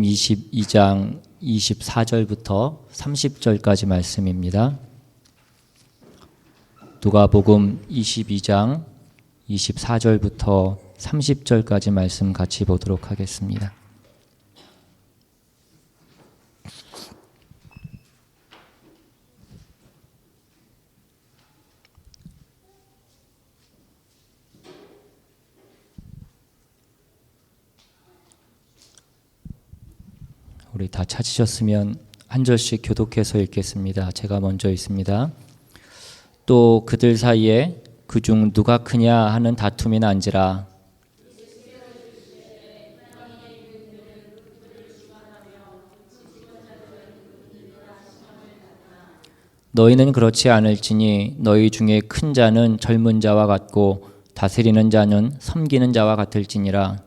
22장 24절부터 30절까지 말씀입니다. 누가복음 22장 24절부터 30절까지 말씀 같이 보도록 하겠습니다. 우리 다 찾으셨으면 한 절씩 교독해서 읽겠습니다. 제가 먼저 읽습니다. 또 그들 사이에 그중 누가 크냐 하는 다툼이 난지라. 너희는 그렇지 않을지니 너희 중에 큰 자는 젊은 자와 같고 다스리는 자는 섬기는 자와 같을지니라.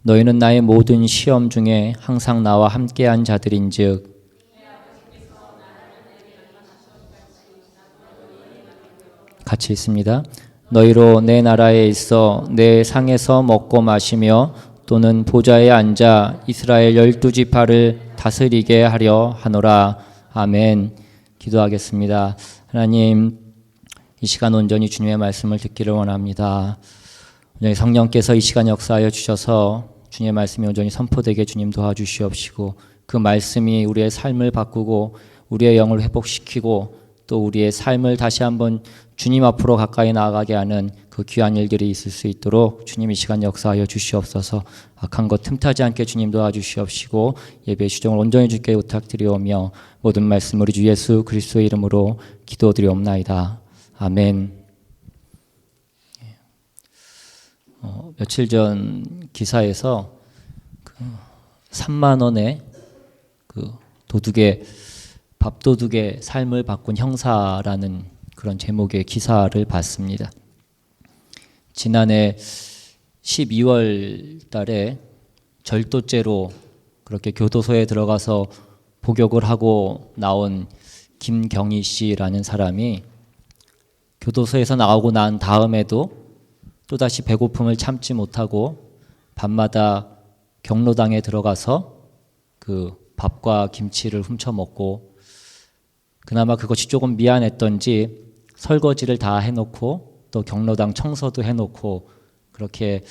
너희는 나의 모든 시험 중에 항상 나와 함께한 자들인즉 같이 있습니다. 너희로 내 나라에 있어 내 상에서 먹고 마시며 또는 보좌에 앉아 이스라엘 12지파를 다스리게 하려 하노라. 아멘. 기도하겠습니다. 하나님, 이 시간 온전히 주님의 말씀을 듣기를 원합니다. 성령께서 이 시간 역사하여 주셔서 주님의 말씀이 온전히 선포되게 주님 도와주시옵시고, 그 말씀이 우리의 삶을 바꾸고 우리의 영을 회복시키고 또 우리의 삶을 다시 한번 주님 앞으로 가까이 나아가게 하는 그 귀한 일들이 있을 수 있도록 주님 이 시간 역사하여 주시옵소서. 악한 것 틈타지 않게 주님 도와주시옵시고 예배 주정을 온전히 주께 부탁드리오며 모든 말씀 우리 주 예수 그리스도의 이름으로 기도드리옵나이다. 아멘. 며칠 전 기사에서 3만 원의 밥도둑의 삶을 바꾼 형사라는 그런 제목의 기사를 봤습니다. 지난해 12월 달에 절도죄로 그렇게 교도소에 들어가서 복역을 하고 나온 김경희 씨라는 사람이 교도소에서 나오고 난 다음에도 또다시 배고픔을 참지 못하고 밤마다 경로당에 들어가서 그 밥과 김치를 훔쳐 먹고, 그나마 그것이 조금 미안했던지 설거지를 다 해놓고 또 경로당 청소도 해놓고 그렇게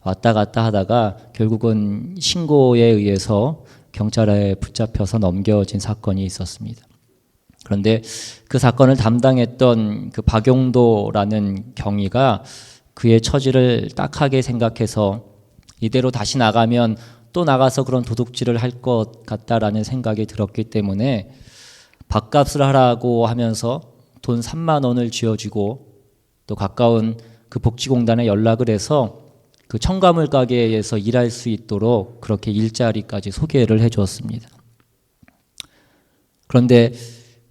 왔다 갔다 하다가 결국은 신고에 의해서 경찰에 붙잡혀서 넘겨진 사건이 있었습니다. 그런데 그 사건을 담당했던 그 박용도라는 경위가 그의 처지를 딱하게 생각해서 이대로 다시 나가면 또 나가서 그런 도둑질을 할 것 같다라는 생각이 들었기 때문에 밥값을 하라고 하면서 돈 3만 원을 쥐어주고 또 가까운 그 복지공단에 연락을 해서 그 첨가물 가게에서 일할 수 있도록 그렇게 일자리까지 소개를 해 주었습니다. 그런데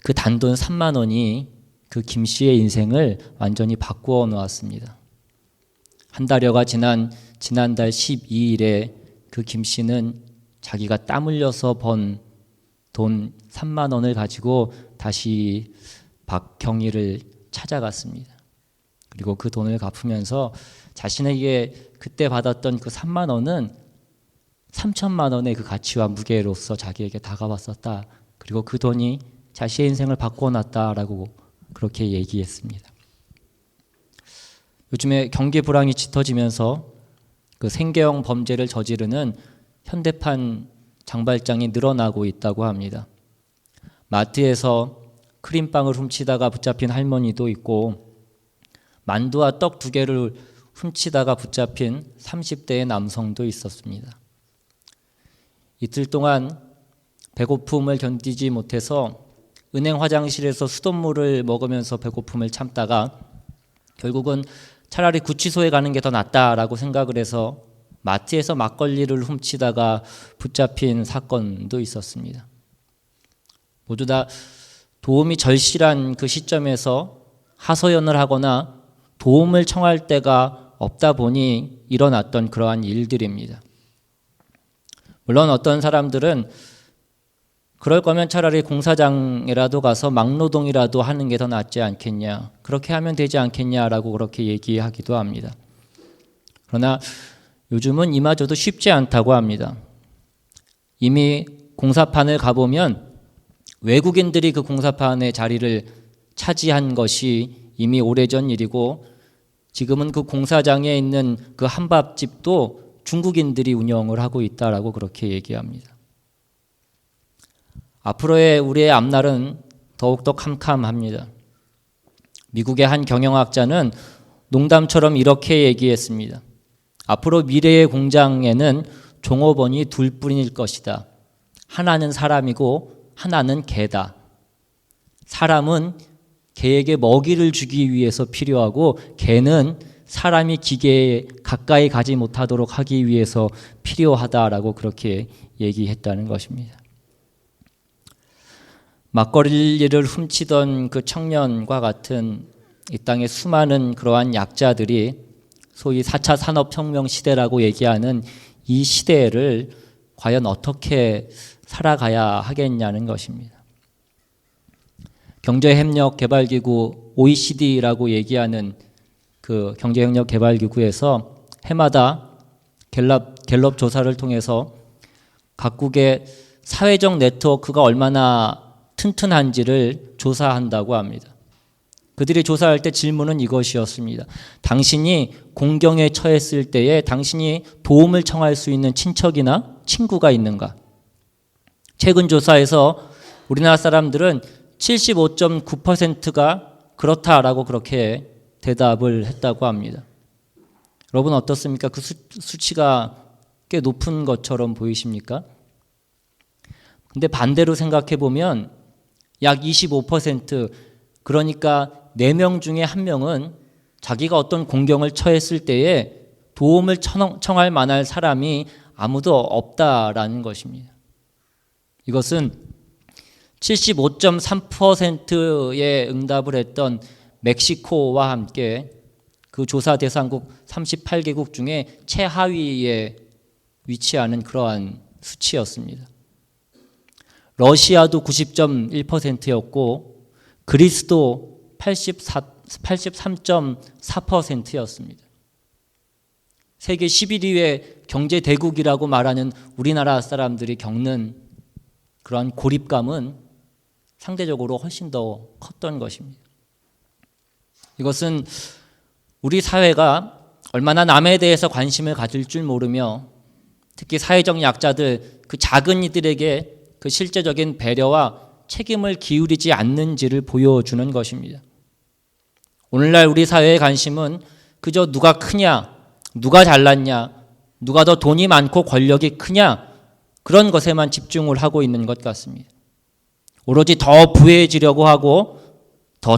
그 단돈 3만 원이 그 김 씨의 인생을 완전히 바꾸어 놓았습니다. 한 달여가 지난달 12일에 그 김 씨는 자기가 땀 흘려서 번 돈 3만 원을 가지고 다시 박경희를 찾아갔습니다. 그리고 그 돈을 갚으면서 자신에게 그때 받았던 그 3만 원은 3천만 원의 그 가치와 무게로서 자기에게 다가왔었다. 그리고 그 돈이 자신의 인생을 바꿔놨다라고 그렇게 얘기했습니다. 요즘에 경기 불황이 짙어지면서 그 생계형 범죄를 저지르는 현대판 장발장이 늘어나고 있다고 합니다. 마트에서 크림빵을 훔치다가 붙잡힌 할머니도 있고, 만두와 떡 2개를 훔치다가 붙잡힌 30대의 남성도 있었습니다. 이틀 동안 배고픔을 견디지 못해서 은행 화장실에서 수돗물을 먹으면서 배고픔을 참다가 결국은 차라리 구치소에 가는 게 더 낫다라고 생각을 해서 마트에서 막걸리를 훔치다가 붙잡힌 사건도 있었습니다. 모두 다 도움이 절실한 그 시점에서 하소연을 하거나 도움을 청할 데가 없다 보니 일어났던 그러한 일들입니다. 물론 어떤 사람들은 그럴 거면 차라리 공사장이라도 가서 막노동이라도 하는 게 더 낫지 않겠냐, 그렇게 하면 되지 않겠냐라고 그렇게 얘기하기도 합니다. 그러나 요즘은 이마저도 쉽지 않다고 합니다. 이미 공사판을 가보면 외국인들이 그 공사판의 자리를 차지한 것이 이미 오래전 일이고, 지금은 그 공사장에 있는 그 한밥집도 중국인들이 운영을 하고 있다라고 그렇게 얘기합니다. 앞으로의 우리의 앞날은 더욱더 캄캄합니다. 미국의 한 경영학자는 농담처럼 이렇게 얘기했습니다. 앞으로 미래의 공장에는 종업원이 둘뿐일 것이다. 하나는 사람이고 하나는 개다. 사람은 개에게 먹이를 주기 위해서 필요하고, 개는 사람이 기계에 가까이 가지 못하도록 하기 위해서 필요하다라고 그렇게 얘기했다는 것입니다. 막걸리를 훔치던 그 청년과 같은 이 땅의 수많은 그러한 약자들이 소위 4차 산업혁명 시대라고 얘기하는 이 시대를 과연 어떻게 살아가야 하겠냐는 것입니다. 경제협력개발기구 OECD라고 얘기하는 그 경제협력개발기구에서 해마다 갤럽 조사를 통해서 각국의 사회적 네트워크가 얼마나 튼튼한지를 조사한다고 합니다. 그들이 조사할 때 질문은 이것이었습니다. 당신이 공경에 처했을 때에 당신이 도움을 청할 수 있는 친척이나 친구가 있는가? 최근 조사에서 우리나라 사람들은 75.9%가 그렇다라고 그렇게 대답을 했다고 합니다. 여러분 어떻습니까? 그 수치가 꽤 높은 것처럼 보이십니까? 근데 반대로 생각해 보면 약 25%, 그러니까 4명 중에 1명은 자기가 어떤 공경을 처했을 때에 도움을 청할 만한 사람이 아무도 없다라는 것입니다. 이것은 75.3%의 응답을 했던 멕시코와 함께 그 조사 대상국 38개국 중에 최하위에 위치하는 그러한 수치였습니다. 러시아도 90.1%였고 그리스도 83.4%였습니다. 세계 11위의 경제 대국이라고 말하는 우리나라 사람들이 겪는 그러한 고립감은 상대적으로 훨씬 더 컸던 것입니다. 이것은 우리 사회가 얼마나 남에 대해서 관심을 가질 줄 모르며 특히 사회적 약자들, 그 작은 이들에게 그 실제적인 배려와 책임을 기울이지 않는지를 보여주는 것입니다. 오늘날 우리 사회의 관심은 그저 누가 크냐, 누가 잘났냐, 누가 더 돈이 많고 권력이 크냐, 그런 것에만 집중을 하고 있는 것 같습니다. 오로지 더 부해지려고 하고 더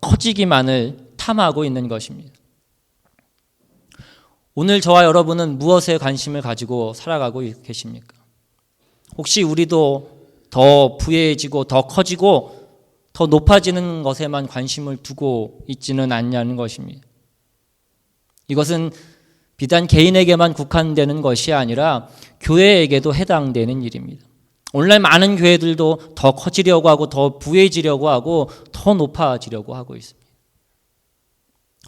커지기만을 탐하고 있는 것입니다. 오늘 저와 여러분은 무엇에 관심을 가지고 살아가고 계십니까? 혹시 우리도 더 부해지고 더 커지고 더 높아지는 것에만 관심을 두고 있지는 않냐는 것입니다. 이것은 비단 개인에게만 국한되는 것이 아니라 교회에게도 해당되는 일입니다. 오늘날 많은 교회들도 더 커지려고 하고 더 부해지려고 하고 더 높아지려고 하고 있습니다.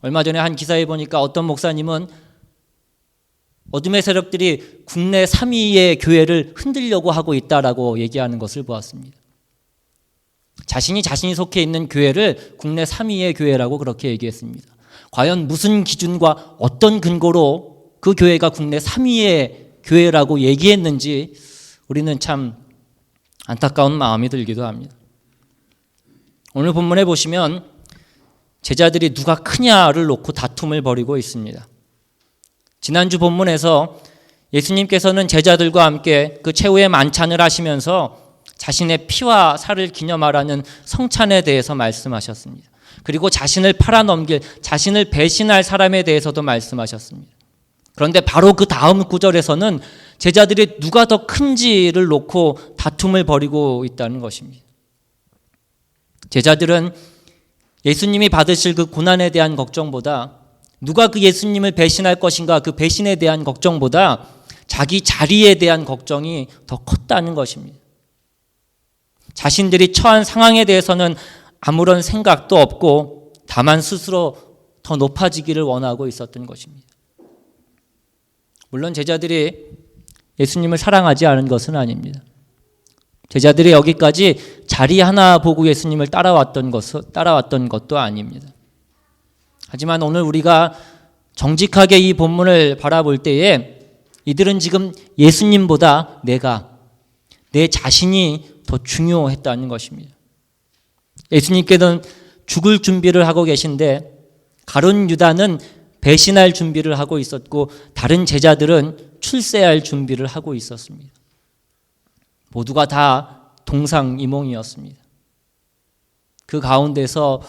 얼마 전에 한 기사에 보니까 어떤 목사님은 어둠의 세력들이 국내 3위의 교회를 흔들려고 하고 있다라고 얘기하는 것을 보았습니다. 자신이 속해 있는 교회를 국내 3위의 교회라고 그렇게 얘기했습니다. 과연 무슨 기준과 어떤 근거로 그 교회가 국내 3위의 교회라고 얘기했는지 우리는 참 안타까운 마음이 들기도 합니다. 오늘 본문에 보시면 제자들이 누가 크냐를 놓고 다툼을 벌이고 있습니다. 지난주 본문에서 예수님께서는 제자들과 함께 그 최후의 만찬을 하시면서 자신의 피와 살을 기념하라는 성찬에 대해서 말씀하셨습니다. 그리고 자신을 팔아넘길, 자신을 배신할 사람에 대해서도 말씀하셨습니다. 그런데 바로 그 다음 구절에서는 제자들이 누가 더 큰지를 놓고 다툼을 벌이고 있다는 것입니다. 제자들은 예수님이 받으실 그 고난에 대한 걱정보다 누가 그 예수님을 배신할 것인가, 그 배신에 대한 걱정보다 자기 자리에 대한 걱정이 더 컸다는 것입니다. 자신들이 처한 상황에 대해서는 아무런 생각도 없고 다만 스스로 더 높아지기를 원하고 있었던 것입니다. 물론 제자들이 예수님을 사랑하지 않은 것은 아닙니다. 제자들이 여기까지 자리 하나 보고 예수님을 따라왔던 것도 아닙니다. 하지만 오늘 우리가 정직하게 이 본문을 바라볼 때에 이들은 지금 예수님보다 내 자신이 더 중요했다는 것입니다. 예수님께서는 죽을 준비를 하고 계신데 가룟 유다는 배신할 준비를 하고 있었고 다른 제자들은 출세할 준비를 하고 있었습니다. 모두가 다 동상이몽이었습니다. 그 가운데서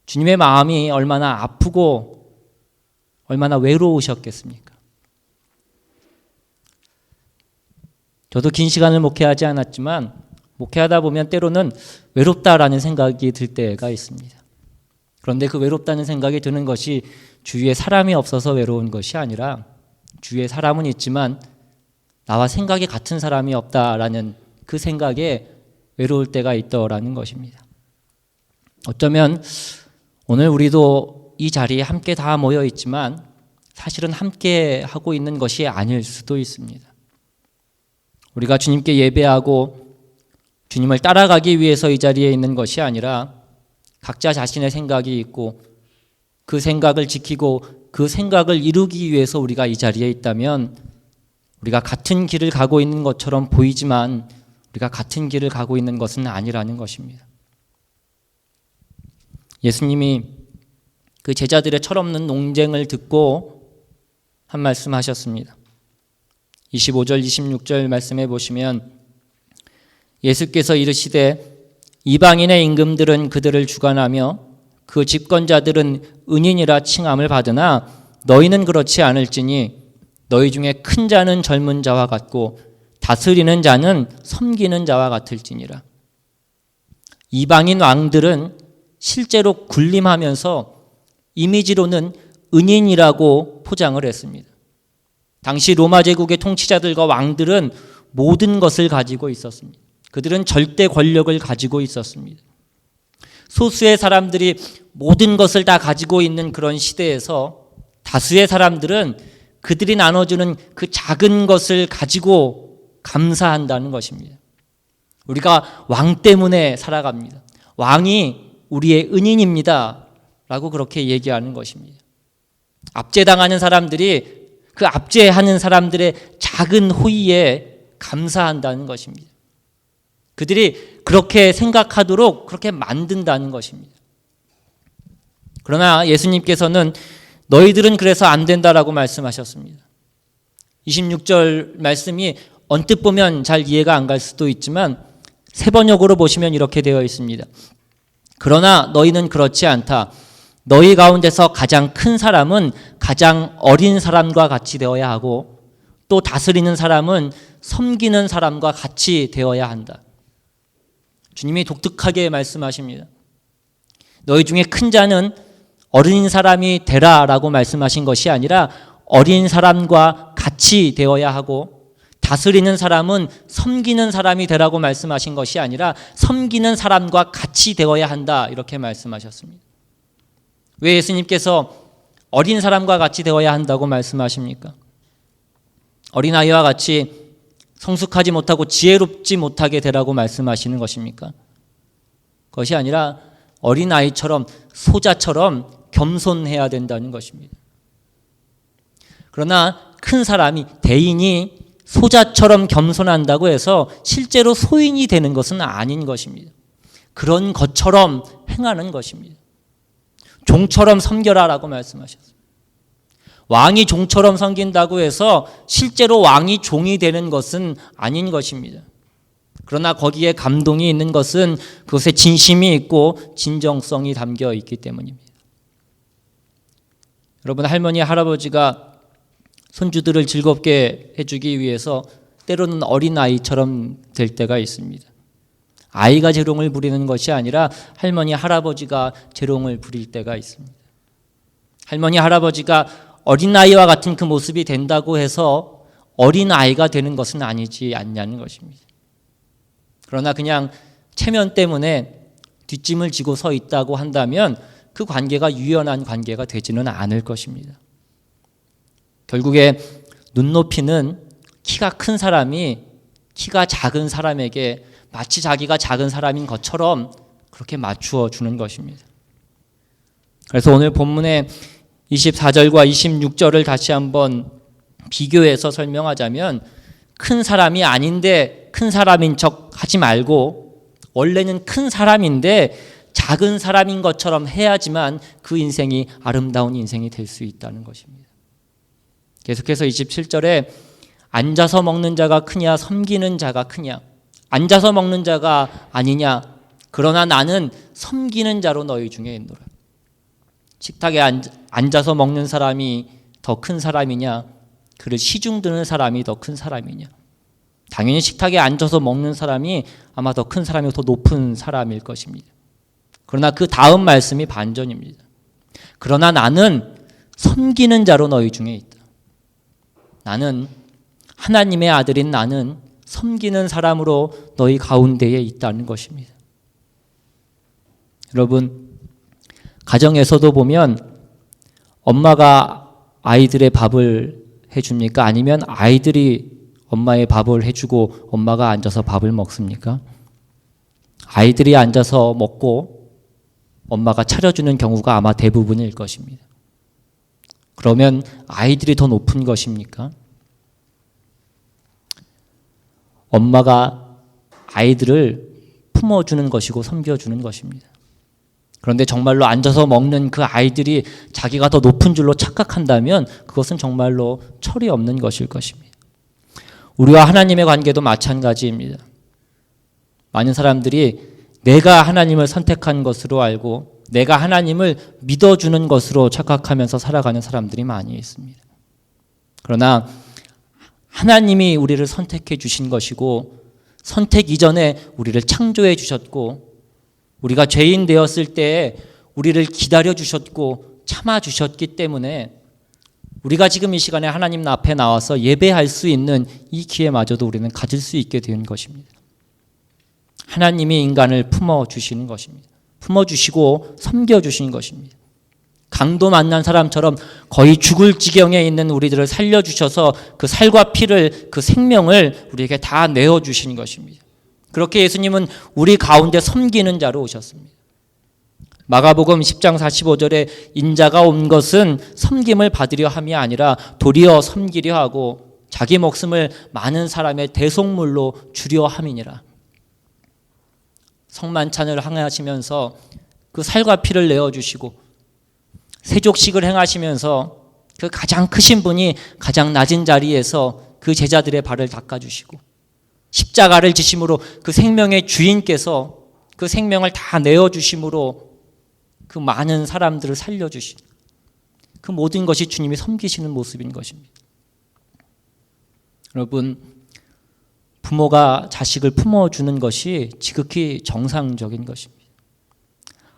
주님의 마음이 얼마나 아프고 얼마나 외로우셨겠습니까? 저도 긴 시간을 목회하지 않았지만 목회하다 보면 때로는 외롭다라는 생각이 들 때가 있습니다. 그런데 그 외롭다는 생각이 드는 것이 주위에 사람이 없어서 외로운 것이 아니라 주위에 사람은 있지만 나와 생각이 같은 사람이 없다라는 그 생각에 외로울 때가 있더라는 것입니다. 어쩌면 오늘 우리도 이 자리에 함께 다 모여 있지만 사실은 함께 하고 있는 것이 아닐 수도 있습니다. 우리가 주님께 예배하고 주님을 따라가기 위해서 이 자리에 있는 것이 아니라 각자 자신의 생각이 있고 그 생각을 지키고 그 생각을 이루기 위해서 우리가 이 자리에 있다면 우리가 같은 길을 가고 있는 것처럼 보이지만 우리가 같은 길을 가고 있는 것은 아니라는 것입니다. 예수님이 그 제자들의 철없는 논쟁을 듣고 한 말씀 하셨습니다. 25절 26절 말씀해 보시면 예수께서 이르시되 이방인의 임금들은 그들을 주관하며 그 집권자들은 은인이라 칭함을 받으나 너희는 그렇지 않을지니 너희 중에 큰 자는 젊은 자와 같고 다스리는 자는 섬기는 자와 같을지니라. 이방인 왕들은 실제로 군림하면서 이미지로는 은인이라고 포장을 했습니다. 당시 로마 제국의 통치자들과 왕들은 모든 것을 가지고 있었습니다. 그들은 절대 권력을 가지고 있었습니다. 소수의 사람들이 모든 것을 다 가지고 있는 그런 시대에서 다수의 사람들은 그들이 나눠주는 그 작은 것을 가지고 감사한다는 것입니다. 우리가 왕 때문에 살아갑니다. 왕이 우리의 은인입니다. 라고 그렇게 얘기하는 것입니다. 압제당하는 사람들이 그 압제하는 사람들의 작은 호의에 감사한다는 것입니다. 그들이 그렇게 생각하도록 그렇게 만든다는 것입니다. 그러나 예수님께서는 너희들은 그래서 안 된다라고 말씀하셨습니다. 26절 말씀이 언뜻 보면 잘 이해가 안 갈 수도 있지만 세 번역으로 보시면 이렇게 되어 있습니다. 그러나 너희는 그렇지 않다. 너희 가운데서 가장 큰 사람은 가장 어린 사람과 같이 되어야 하고 또 다스리는 사람은 섬기는 사람과 같이 되어야 한다. 주님이 독특하게 말씀하십니다. 너희 중에 큰 자는 어린 사람이 되라라고 말씀하신 것이 아니라 어린 사람과 같이 되어야 하고 다스리는 사람은 섬기는 사람이 되라고 말씀하신 것이 아니라 섬기는 사람과 같이 되어야 한다 이렇게 말씀하셨습니다. 왜 예수님께서 어린 사람과 같이 되어야 한다고 말씀하십니까? 어린아이와 같이 성숙하지 못하고 지혜롭지 못하게 되라고 말씀하시는 것입니까? 그것이 아니라 어린아이처럼 소자처럼 겸손해야 된다는 것입니다. 그러나 큰 사람이 대인이 소자처럼 겸손한다고 해서 실제로 소인이 되는 것은 아닌 것입니다. 그런 것처럼 행하는 것입니다. 종처럼 섬겨라라고 말씀하셨습니다. 왕이 종처럼 섬긴다고 해서 실제로 왕이 종이 되는 것은 아닌 것입니다. 그러나 거기에 감동이 있는 것은 그것에 진심이 있고 진정성이 담겨 있기 때문입니다. 여러분, 할머니, 할아버지가 손주들을 즐겁게 해주기 위해서 때로는 어린아이처럼 될 때가 있습니다. 아이가 재롱을 부리는 것이 아니라 할머니, 할아버지가 재롱을 부릴 때가 있습니다. 할머니, 할아버지가 어린아이와 같은 그 모습이 된다고 해서 어린아이가 되는 것은 아니지 않냐는 것입니다. 그러나 그냥 체면 때문에 뒷짐을 지고 서 있다고 한다면 그 관계가 유연한 관계가 되지는 않을 것입니다. 결국에 눈높이는 키가 큰 사람이 키가 작은 사람에게 마치 자기가 작은 사람인 것처럼 그렇게 맞추어 주는 것입니다. 그래서 오늘 본문의 24절과 26절을 다시 한번 비교해서 설명하자면 큰 사람이 아닌데 큰 사람인 척 하지 말고 원래는 큰 사람인데 작은 사람인 것처럼 해야지만 그 인생이 아름다운 인생이 될 수 있다는 것입니다. 계속해서 27절에 앉아서 먹는 자가 크냐 섬기는 자가 크냐, 앉아서 먹는 자가 아니냐, 그러나 나는 섬기는 자로 너희 중에 있노라. 식탁에 앉아서 먹는 사람이 더 큰 사람이냐, 그를 시중 드는 사람이 더 큰 사람이냐. 당연히 식탁에 앉아서 먹는 사람이 아마 더 큰 사람이고 더 높은 사람일 것입니다. 그러나 그 다음 말씀이 반전입니다. 그러나 나는 섬기는 자로 너희 중에 있다. 나는 하나님의 아들인 나는 섬기는 사람으로 너희 가운데에 있다는 것입니다. 여러분, 가정에서도 보면 엄마가 아이들의 밥을 해줍니까? 아니면 아이들이 엄마의 밥을 해주고 엄마가 앉아서 밥을 먹습니까? 아이들이 앉아서 먹고 엄마가 차려주는 경우가 아마 대부분일 것입니다. 그러면 아이들이 더 높은 것입니까? 엄마가 아이들을 품어주는 것이고 섬겨주는 것입니다. 그런데 정말로 앉아서 먹는 그 아이들이 자기가 더 높은 줄로 착각한다면 그것은 정말로 철이 없는 것일 것입니다. 우리와 하나님의 관계도 마찬가지입니다. 많은 사람들이 내가 하나님을 선택한 것으로 알고 내가 하나님을 믿어주는 것으로 착각하면서 살아가는 사람들이 많이 있습니다. 그러나 하나님이 우리를 선택해 주신 것이고 선택 이전에 우리를 창조해 주셨고 우리가 죄인 되었을 때에 우리를 기다려 주셨고 참아 주셨기 때문에 우리가 지금 이 시간에 하나님 앞에 나와서 예배할 수 있는 이 기회마저도 우리는 가질 수 있게 된 것입니다. 하나님이 인간을 품어주시는 것입니다. 품어주시고 섬겨주신 것입니다. 강도 만난 사람처럼 거의 죽을 지경에 있는 우리들을 살려주셔서 그 살과 피를, 그 생명을 우리에게 다 내어주신 것입니다. 그렇게 예수님은 우리 가운데 섬기는 자로 오셨습니다. 마가복음 10장 45절에 인자가 온 것은 섬김을 받으려 함이 아니라 도리어 섬기려 하고 자기 목숨을 많은 사람의 대속물로 주려 함이니라. 성만찬을 행하시면서 그 살과 피를 내어주시고 세족식을 행하시면서 그 가장 크신 분이 가장 낮은 자리에서 그 제자들의 발을 닦아주시고 십자가를 지심으로 그 생명의 주인께서 그 생명을 다 내어주심으로 그 많은 사람들을 살려주신 그 모든 것이 주님이 섬기시는 모습인 것입니다. 여러분, 부모가 자식을 품어주는 것이 지극히 정상적인 것입니다.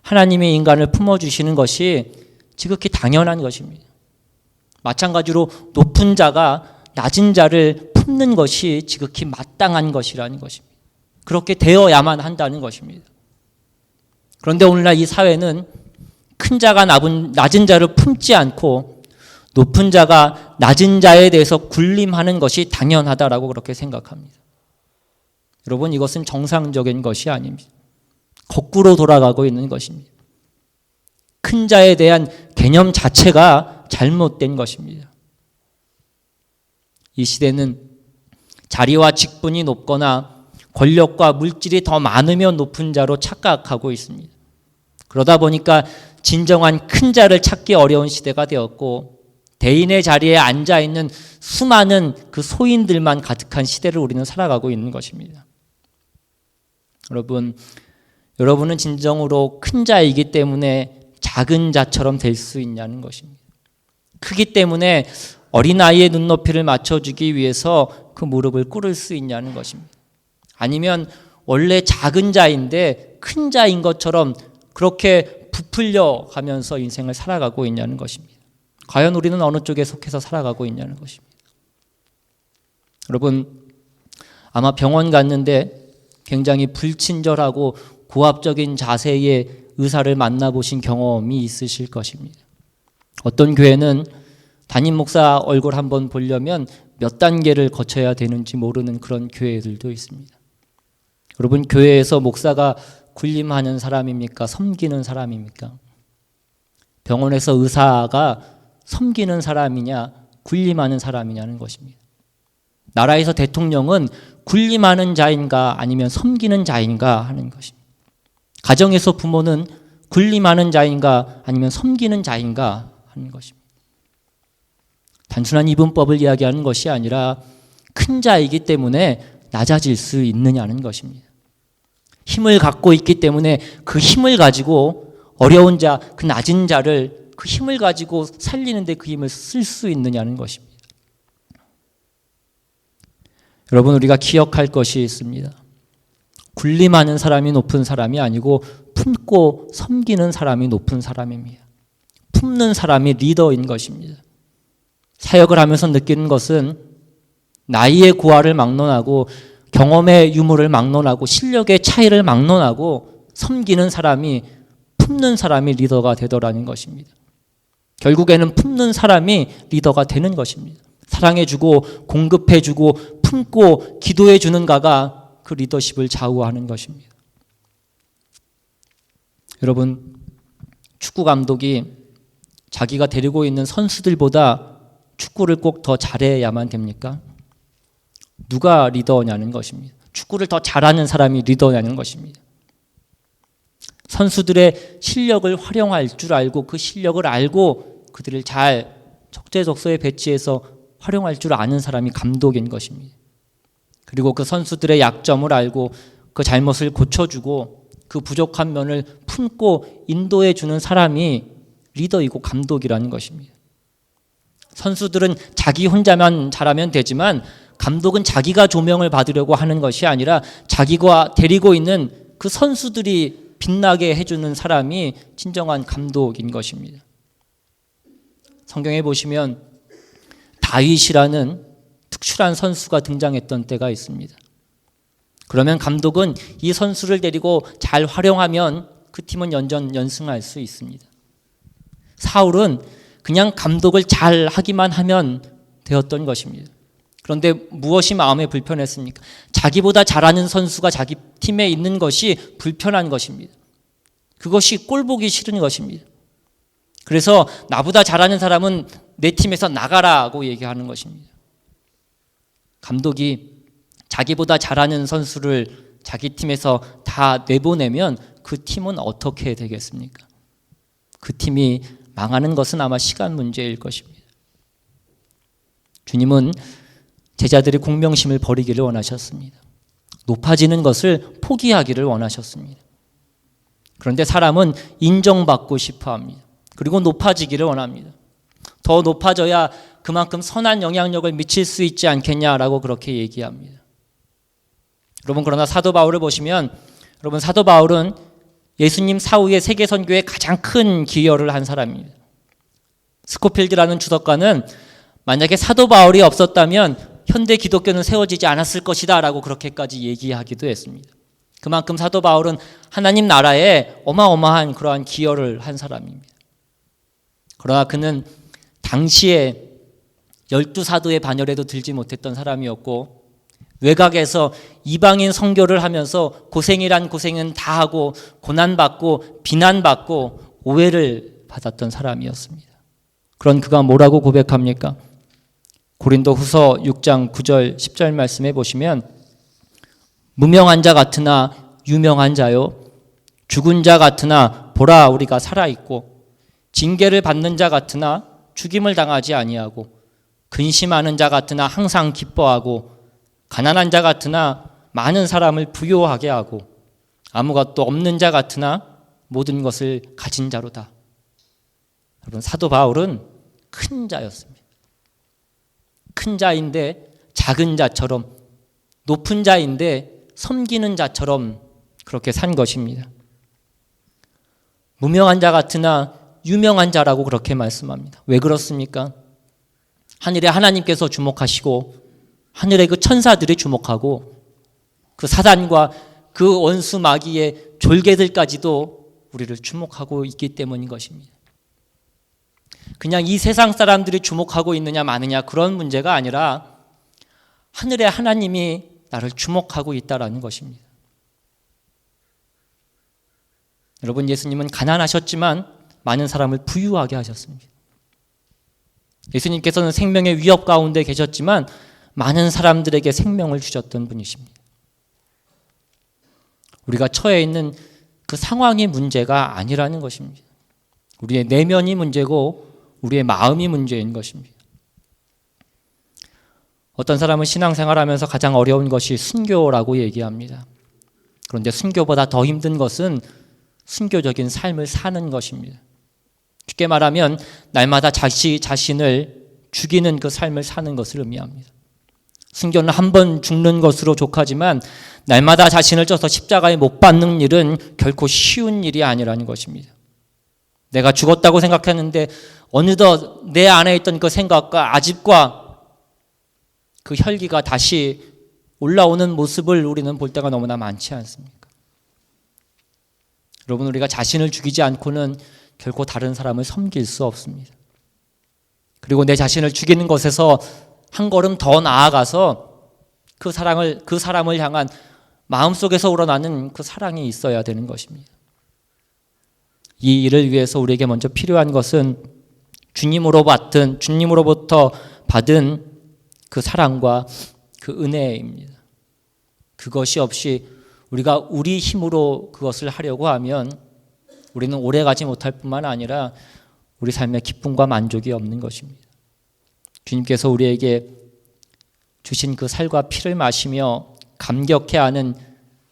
하나님이 인간을 품어주시는 것이 지극히 당연한 것입니다. 마찬가지로 높은 자가 낮은 자를 품는 것이 지극히 마땅한 것이라는 것입니다. 그렇게 되어야만 한다는 것입니다. 그런데 오늘날 이 사회는 큰 자가 낮은 자를 품지 않고 높은 자가 낮은 자에 대해서 군림하는 것이 당연하다라고 그렇게 생각합니다. 여러분, 이것은 정상적인 것이 아닙니다. 거꾸로 돌아가고 있는 것입니다. 큰 자에 대한 개념 자체가 잘못된 것입니다. 이 시대는 자리와 직분이 높거나 권력과 물질이 더 많으면 높은 자로 착각하고 있습니다. 그러다 보니까 진정한 큰 자를 찾기 어려운 시대가 되었고 대인의 자리에 앉아있는 수많은 그 소인들만 가득한 시대를 우리는 살아가고 있는 것입니다. 여러분은 진정으로 큰 자이기 때문에 작은 자처럼 될 수 있냐는 것입니다. 크기 때문에 어린아이의 눈높이를 맞춰주기 위해서 그 무릎을 꿇을 수 있냐는 것입니다. 아니면 원래 작은 자인데 큰 자인 것처럼 그렇게 부풀려 가면서 인생을 살아가고 있냐는 것입니다. 과연 우리는 어느 쪽에 속해서 살아가고 있냐는 것입니다. 여러분, 아마 병원 갔는데 굉장히 불친절하고 고압적인 자세의 의사를 만나보신 경험이 있으실 것입니다. 어떤 교회는 담임 목사 얼굴 한번 보려면 몇 단계를 거쳐야 되는지 모르는 그런 교회들도 있습니다. 여러분, 교회에서 목사가 군림하는 사람입니까? 섬기는 사람입니까? 병원에서 의사가 섬기는 사람이냐, 군림하는 사람이냐는 것입니다. 나라에서 대통령은 군림하는 자인가 아니면 섬기는 자인가 하는 것입니다. 가정에서 부모는 군림하는 자인가 아니면 섬기는 자인가 하는 것입니다. 단순한 이분법을 이야기하는 것이 아니라 큰 자이기 때문에 낮아질 수 있느냐는 것입니다. 힘을 갖고 있기 때문에 그 힘을 가지고 어려운 자, 그 낮은 자를 그 힘을 가지고 살리는데 그 힘을 쓸 수 있느냐는 것입니다. 여러분, 우리가 기억할 것이 있습니다. 군림하는 사람이 높은 사람이 아니고 품고 섬기는 사람이 높은 사람입니다. 품는 사람이 리더인 것입니다. 사역을 하면서 느끼는 것은 나이의 고하를 막론하고 경험의 유무를 막론하고 실력의 차이를 막론하고 섬기는 사람이, 품는 사람이 리더가 되더라는 것입니다. 결국에는 품는 사람이 리더가 되는 것입니다. 사랑해주고 공급해주고 품고 기도해주는 가가 그 리더십을 좌우하는 것입니다. 여러분, 축구 감독이 자기가 데리고 있는 선수들보다 축구를 꼭 더 잘해야만 됩니까? 누가 리더냐는 것입니다. 축구를 더 잘하는 사람이 리더냐는 것입니다. 선수들의 실력을 활용할 줄 알고 그 실력을 알고 그들을 잘 적재적소에 배치해서 활용할 줄 아는 사람이 감독인 것입니다. 그리고 그 선수들의 약점을 알고 그 잘못을 고쳐주고 그 부족한 면을 품고 인도해 주는 사람이 리더이고 감독이라는 것입니다. 선수들은 자기 혼자만 잘하면 되지만 감독은 자기가 조명을 받으려고 하는 것이 아니라 자기가 데리고 있는 그 선수들이 빛나게 해주는 사람이 진정한 감독인 것입니다. 성경에 보시면 다윗이라는 특출한 선수가 등장했던 때가 있습니다. 그러면 감독은 이 선수를 데리고 잘 활용하면 그 팀은 연승할 수 있습니다. 사울은 그냥 감독을 잘 하기만 하면 되었던 것입니다. 그런데 무엇이 마음에 불편했습니까? 자기보다 잘하는 선수가 자기 팀에 있는 것이 불편한 것입니다. 그것이 꼴보기 싫은 것입니다. 그래서 나보다 잘하는 사람은 내 팀에서 나가라고 얘기하는 것입니다. 감독이 자기보다 잘하는 선수를 자기 팀에서 다 내보내면 그 팀은 어떻게 되겠습니까? 그 팀이 망하는 것은 아마 시간 문제일 것입니다. 주님은 제자들의 공명심을 버리기를 원하셨습니다. 높아지는 것을 포기하기를 원하셨습니다. 그런데 사람은 인정받고 싶어 합니다. 그리고 높아지기를 원합니다. 더 높아져야 그만큼 선한 영향력을 미칠 수 있지 않겠냐라고 그렇게 얘기합니다. 여러분, 그러나 사도 바울을 보시면, 여러분, 사도 바울은 예수님 사후에 세계 선교에 가장 큰 기여를 한 사람입니다. 스코필드라는 주석가는 만약에 사도 바울이 없었다면 현대 기독교는 세워지지 않았을 것이다 라고 그렇게까지 얘기하기도 했습니다. 그만큼 사도 바울은 하나님 나라에 어마어마한 그러한 기여를 한 사람입니다. 그러나 그는 당시에 12사도의 반열에도 들지 못했던 사람이었고, 외곽에서 이방인 선교를 하면서 고생이란 고생은 다 하고 고난받고 비난받고 오해를 받았던 사람이었습니다. 그런 그가 뭐라고 고백합니까? 고린도 후서 6장 9절 10절 말씀해 보시면, 무명한 자 같으나 유명한 자요, 죽은 자 같으나 보라 우리가 살아있고, 징계를 받는 자 같으나 죽임을 당하지 아니하고, 근심하는 자 같으나 항상 기뻐하고, 가난한 자 같으나 많은 사람을 부요하게 하고, 아무것도 없는 자 같으나 모든 것을 가진 자로다. 여러분, 사도 바울은 큰 자였습니다. 큰 자인데 작은 자처럼, 높은 자인데 섬기는 자처럼 그렇게 산 것입니다. 무명한 자 같으나 유명한 자라고 그렇게 말씀합니다. 왜 그렇습니까? 하늘에 하나님께서 주목하시고 하늘의 그 천사들이 주목하고 그 사단과 그 원수 마귀의 졸개들까지도 우리를 주목하고 있기 때문인 것입니다. 그냥 이 세상 사람들이 주목하고 있느냐 마느냐 그런 문제가 아니라 하늘의 하나님이 나를 주목하고 있다라는 것입니다. 여러분, 예수님은 가난하셨지만 많은 사람을 부유하게 하셨습니다. 예수님께서는 생명의 위협 가운데 계셨지만 많은 사람들에게 생명을 주셨던 분이십니다. 우리가 처해 있는 그 상황이 문제가 아니라는 것입니다. 우리의 내면이 문제고 우리의 마음이 문제인 것입니다. 어떤 사람은 신앙생활하면서 가장 어려운 것이 순교라고 얘기합니다. 그런데 순교보다 더 힘든 것은 순교적인 삶을 사는 것입니다. 쉽게 말하면 날마다 자신을 죽이는 그 삶을 사는 것을 의미합니다. 순교는 한 번 죽는 것으로 족하지만 날마다 자신을 쪄서 십자가에 못 박는 일은 결코 쉬운 일이 아니라는 것입니다. 내가 죽었다고 생각했는데 어느덧 내 안에 있던 그 생각과 아집과 그 혈기가 다시 올라오는 모습을 우리는 볼 때가 너무나 많지 않습니까? 여러분, 우리가 자신을 죽이지 않고는 결코 다른 사람을 섬길 수 없습니다. 그리고 내 자신을 죽이는 것에서 한 걸음 더 나아가서 그 사람을 향한 마음속에서 우러나는 그 사랑이 있어야 되는 것입니다. 이 일을 위해서 우리에게 먼저 필요한 것은 주님으로부터 받은 그 사랑과 그 은혜입니다. 그것이 없이 우리가 우리 힘으로 그것을 하려고 하면 우리는 오래가지 못할 뿐만 아니라 우리 삶에 기쁨과 만족이 없는 것입니다. 주님께서 우리에게 주신 그 살과 피를 마시며 감격해하는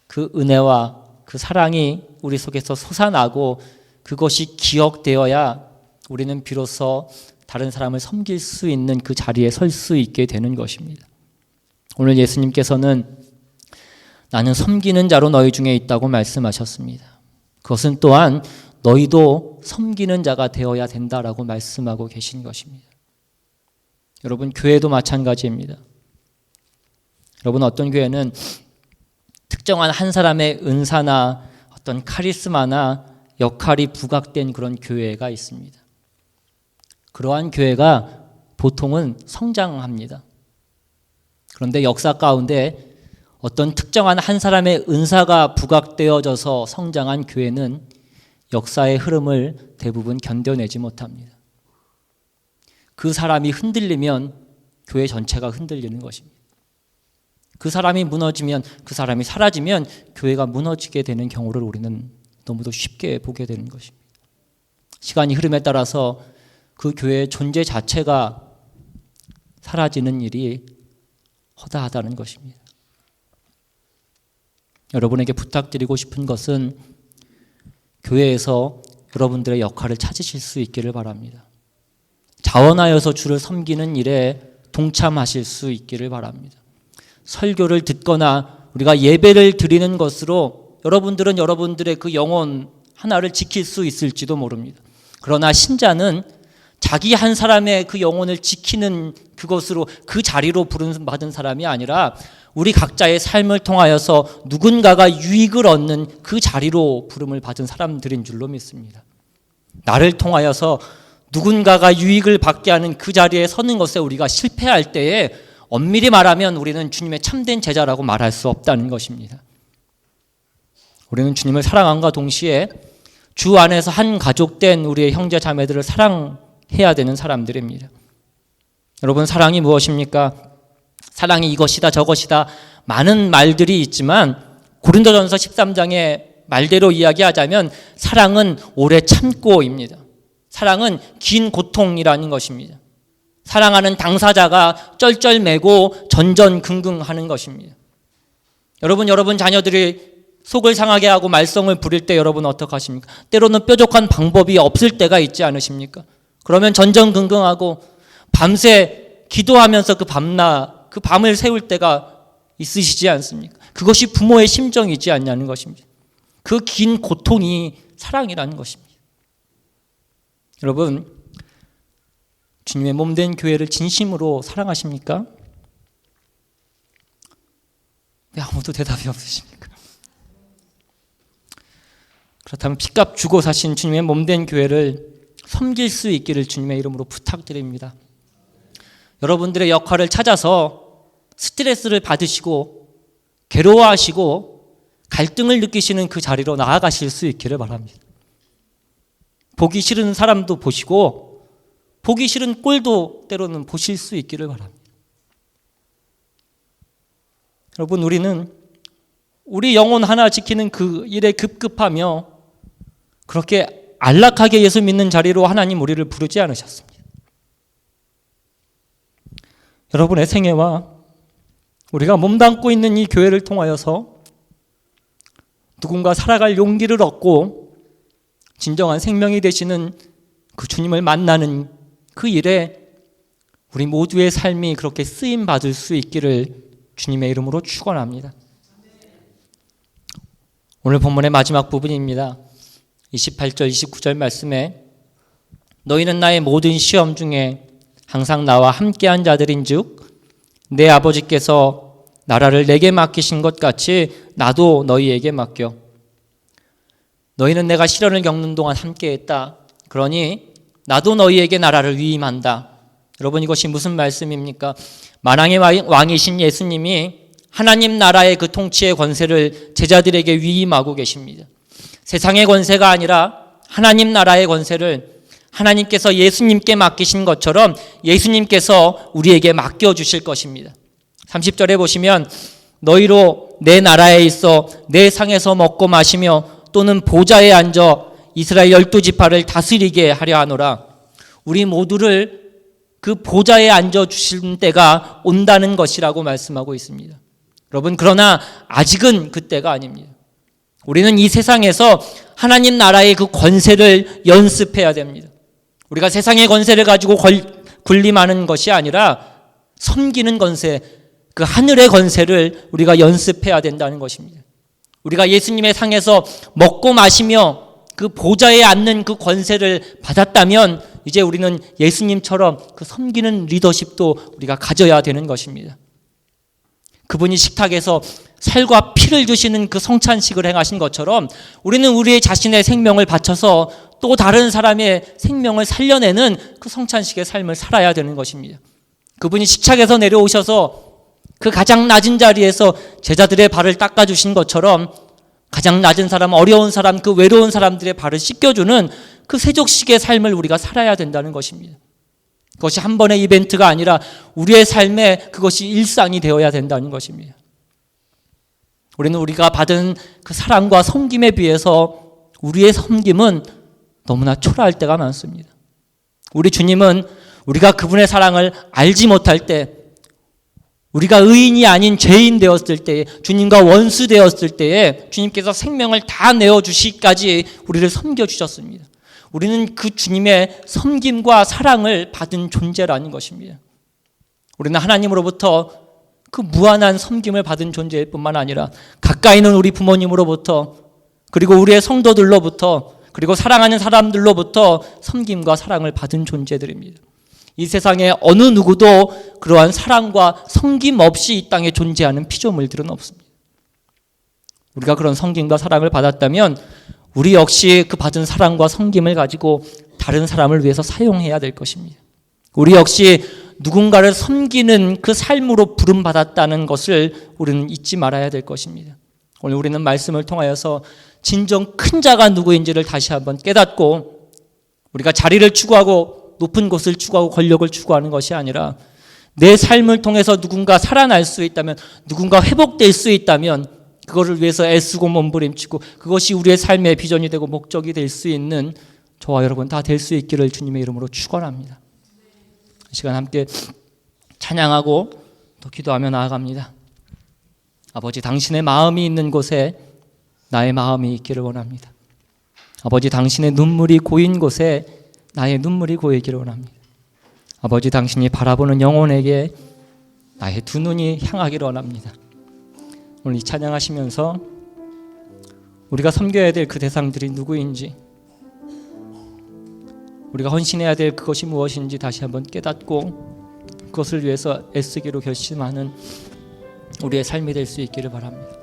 그 은혜와 그 사랑이 우리 속에서 솟아나고 그것이 기억되어야 우리는 비로소 다른 사람을 섬길 수 있는 그 자리에 설 수 있게 되는 것입니다. 오늘 예수님께서는 나는 섬기는 자로 너희 중에 있다고 말씀하셨습니다. 그것은 또한 너희도 섬기는 자가 되어야 된다라고 말씀하고 계신 것입니다. 여러분, 교회도 마찬가지입니다. 여러분, 어떤 교회는 특정한 한 사람의 은사나 어떤 카리스마나 역할이 부각된 그런 교회가 있습니다. 그러한 교회가 보통은 성장합니다. 그런데 역사 가운데 어떤 특정한 한 사람의 은사가 부각되어져서 성장한 교회는 역사의 흐름을 대부분 견뎌내지 못합니다. 그 사람이 흔들리면 교회 전체가 흔들리는 것입니다. 그 사람이 무너지면, 그 사람이 사라지면 교회가 무너지게 되는 경우를 우리는 너무도 쉽게 보게 되는 것입니다. 시간이 흐름에 따라서 그 교회의 존재 자체가 사라지는 일이 허다하다는 것입니다. 여러분에게 부탁드리고 싶은 것은 교회에서 여러분들의 역할을 찾으실 수 있기를 바랍니다. 자원하여서 주를 섬기는 일에 동참하실 수 있기를 바랍니다. 설교를 듣거나 우리가 예배를 드리는 것으로 여러분들은 여러분들의 그 영혼 하나를 지킬 수 있을지도 모릅니다. 그러나 신자는 자기 한 사람의 그 영혼을 지키는 그것으로 그 자리로 부름받은 사람이 아니라 우리 각자의 삶을 통하여서 누군가가 유익을 얻는 그 자리로 부름을 받은 사람들인 줄로 믿습니다. 나를 통하여서 누군가가 유익을 받게 하는 그 자리에 서는 것에 우리가 실패할 때에 엄밀히 말하면 우리는 주님의 참된 제자라고 말할 수 없다는 것입니다. 우리는 주님을 사랑함과 동시에 주 안에서 한 가족된 우리의 형제 자매들을 사랑해야 되는 사람들입니다. 여러분, 사랑이 무엇입니까? 사랑이 이것이다 저것이다 많은 말들이 있지만 고린도전서 13장의 말대로 이야기하자면 사랑은 오래 참고입니다. 사랑은 긴 고통이라는 것입니다. 사랑하는 당사자가 쩔쩔매고 전전긍긍하는 것입니다. 여러분 자녀들이 속을 상하게 하고 말썽을 부릴 때 여러분 어떻게 하십니까? 때로는 뾰족한 방법이 없을 때가 있지 않으십니까? 그러면 전전긍긍하고 밤새 기도하면서 그 밤을 세울 때가 있으시지 않습니까? 그것이 부모의 심정이지 않냐는 것입니다. 그 긴 고통이 사랑이라는 것입니다. 여러분, 주님의 몸된 교회를 진심으로 사랑하십니까? 왜 아무도 대답이 없으십니까? 그렇다면 핏값 주고 사신 주님의 몸된 교회를 섬길 수 있기를 주님의 이름으로 부탁드립니다. 여러분들의 역할을 찾아서 스트레스를 받으시고 괴로워하시고 갈등을 느끼시는 그 자리로 나아가실 수 있기를 바랍니다. 보기 싫은 사람도 보시고 보기 싫은 꼴도 때로는 보실 수 있기를 바랍니다. 여러분, 우리는 우리 영혼 하나 지키는 그 일에 급급하며 그렇게 안락하게 예수 믿는 자리로 하나님 우리를 부르지 않으셨습니다. 여러분의 생애와 우리가 몸담고 있는 이 교회를 통하여서 누군가 살아갈 용기를 얻고 진정한 생명이 되시는 그 주님을 만나는 그 일에 우리 모두의 삶이 그렇게 쓰임받을 수 있기를 주님의 이름으로 축원합니다. 오늘 본문의 마지막 부분입니다. 28절 29절 말씀에 너희는 나의 모든 시험 중에 항상 나와 함께한 자들인즉 내 아버지께서 나라를 내게 맡기신 것 같이 나도 너희에게 맡겨. 너희는 내가 시련을 겪는 동안 함께했다. 그러니 나도 너희에게 나라를 위임한다. 여러분, 이것이 무슨 말씀입니까? 만왕의 왕이신 예수님이 하나님 나라의 그 통치의 권세를 제자들에게 위임하고 계십니다. 세상의 권세가 아니라 하나님 나라의 권세를 하나님께서 예수님께 맡기신 것처럼 예수님께서 우리에게 맡겨주실 것입니다. 30절에 보시면 너희로 내 나라에 있어 내 상에서 먹고 마시며 또는 보좌에 앉아 이스라엘 12지파를 다스리게 하려 하노라. 우리 모두를 그 보좌에 앉아주실 때가 온다는 것이라고 말씀하고 있습니다. 여러분, 그러나 아직은 그때가 아닙니다. 우리는 이 세상에서 하나님 나라의 그 권세를 연습해야 됩니다. 우리가 세상의 권세를 가지고 군림하는 것이 아니라 섬기는 권세, 그 하늘의 권세를 우리가 연습해야 된다는 것입니다. 우리가 예수님의 상에서 먹고 마시며 그 보좌에 앉는 그 권세를 받았다면 이제 우리는 예수님처럼 그 섬기는 리더십도 우리가 가져야 되는 것입니다. 그분이 식탁에서 살과 피를 주시는 그 성찬식을 행하신 것처럼 우리는 우리의 자신의 생명을 바쳐서 또 다른 사람의 생명을 살려내는 그 성찬식의 삶을 살아야 되는 것입니다. 그분이 식탁에서 내려오셔서 그 가장 낮은 자리에서 제자들의 발을 닦아주신 것처럼 가장 낮은 사람, 어려운 사람, 그 외로운 사람들의 발을 씻겨주는 그 세족식의 삶을 우리가 살아야 된다는 것입니다. 그것이 한 번의 이벤트가 아니라 우리의 삶에 그것이 일상이 되어야 된다는 것입니다. 우리는 우리가 받은 그 사랑과 섬김에 비해서 우리의 섬김은 너무나 초라할 때가 많습니다. 우리 주님은 우리가 그분의 사랑을 알지 못할 때, 우리가 의인이 아닌 죄인 되었을 때에, 주님과 원수 되었을 때에 주님께서 생명을 다 내어주시기까지 우리를 섬겨주셨습니다. 우리는 그 주님의 섬김과 사랑을 받은 존재라는 것입니다. 우리는 하나님으로부터 그 무한한 섬김을 받은 존재일 뿐만 아니라 가까이 있는 우리 부모님으로부터, 그리고 우리의 성도들로부터, 그리고 사랑하는 사람들로부터 섬김과 사랑을 받은 존재들입니다. 이 세상에 어느 누구도 그러한 사랑과 섬김 없이 이 땅에 존재하는 피조물들은 없습니다. 우리가 그런 섬김과 사랑을 받았다면 우리 역시 그 받은 사랑과 섬김을 가지고 다른 사람을 위해서 사용해야 될 것입니다. 우리 역시 누군가를 섬기는 그 삶으로 부름받았다는 것을 우리는 잊지 말아야 될 것입니다. 오늘 우리는 말씀을 통하여서 진정 큰 자가 누구인지를 다시 한번 깨닫고, 우리가 자리를 추구하고 높은 곳을 추구하고 권력을 추구하는 것이 아니라 내 삶을 통해서 누군가 살아날 수 있다면, 누군가 회복될 수 있다면 그거를 위해서 애쓰고 몸부림치고 그것이 우리의 삶의 비전이 되고 목적이 될 수 있는 저와 여러분 다 될 수 있기를 주님의 이름으로 축원합니다. 이 시간 함께 찬양하고 또 기도하며 나아갑니다. 아버지, 당신의 마음이 있는 곳에 나의 마음이 있기를 원합니다. 아버지, 당신의 눈물이 고인 곳에 나의 눈물이 고이기를 원합니다. 아버지, 당신이 바라보는 영혼에게 나의 두 눈이 향하기를 원합니다. 오늘 이 찬양하시면서 우리가 섬겨야 될 그 대상들이 누구인지, 우리가 헌신해야 될 그것이 무엇인지 다시 한번 깨닫고 그것을 위해서 애쓰기로 결심하는 우리의 삶이 될 수 있기를 바랍니다.